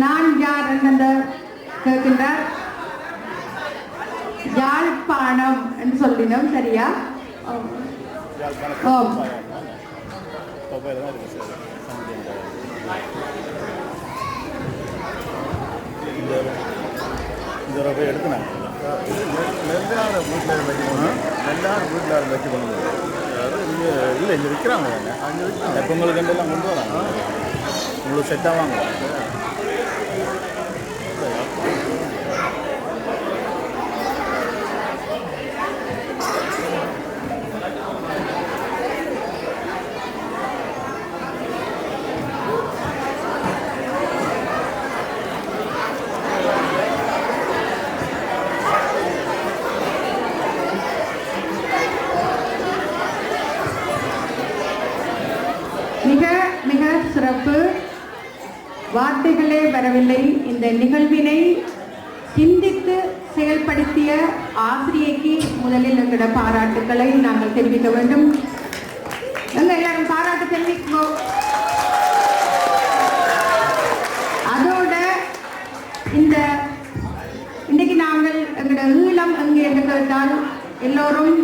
நான் யார் என்று கேட்கின்றார். யாழ்ப்பாணம் என்று சொல்லினோம். சரியா? ஓம். எடுத்துனாங்க எல்லாரும் வீட்டில் வைக்கணும். எல்லாரும் வீட்டில் வைக்கணும். இங்கே இல்லை இங்கே விற்கிறாங்க. அங்கே விற்கிறாங்க. பொங்கலுக்கு எல்லாம் கொண்டு வராங்க. உங்களுக்கு செட்டாக வாங்க. மிக மிக சிறப்பு. வார்த்தைகளே வரவில்லை. இந்த நிகழ்வினை சிந்தித்து செயல்படுத்திய ஆசிரியைக்கு முதலில் எங்களோட பாராட்டுக்களை நாங்கள் தெரிவிக்க வேண்டும். எல்லாரும் பாராட்டு தெரிவிக்கிறோம். அதோட இன்னைக்கு நாங்கள் எங்களோட ஈழம் எங்கே என்று கேட்டால் எல்லோரும்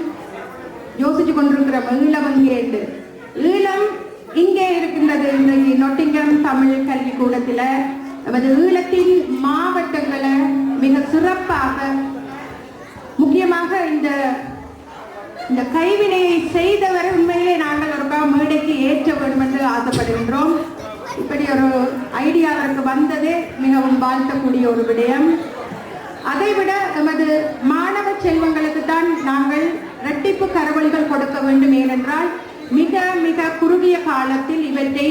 யோசிச்சு கொண்டிருக்கிறோம். ஈழம் எங்கே என்று. ஈழம் இங்கே இருக்கின்றது. இன்றைக்கு நொட்டிங்கம் தமிழ் கல்விக்கூடத்தில் நமது ஈழத்தின் மாவட்டங்களை மிக சிறப்பாக, முக்கியமாக இந்த கைவினையை செய்தவரை உண்மையிலே நாங்கள் ஒரு மேடைக்கு ஏற்ற வேண்டும் என்று ஆசைப்படுகின்றோம். இப்படி ஒரு ஐடியா அவருக்கு வந்ததே மிகவும் வாழ்த்தக்கூடிய ஒரு விடயம். அதைவிட எமது மாணவ செல்வங்களுக்கு தான் நாங்கள் இரட்டிப்பு கரவொலிகள் கொடுக்க வேண்டும். ஏனென்றால் மிக மிக குறுகிய காலத்தில் இவற்றை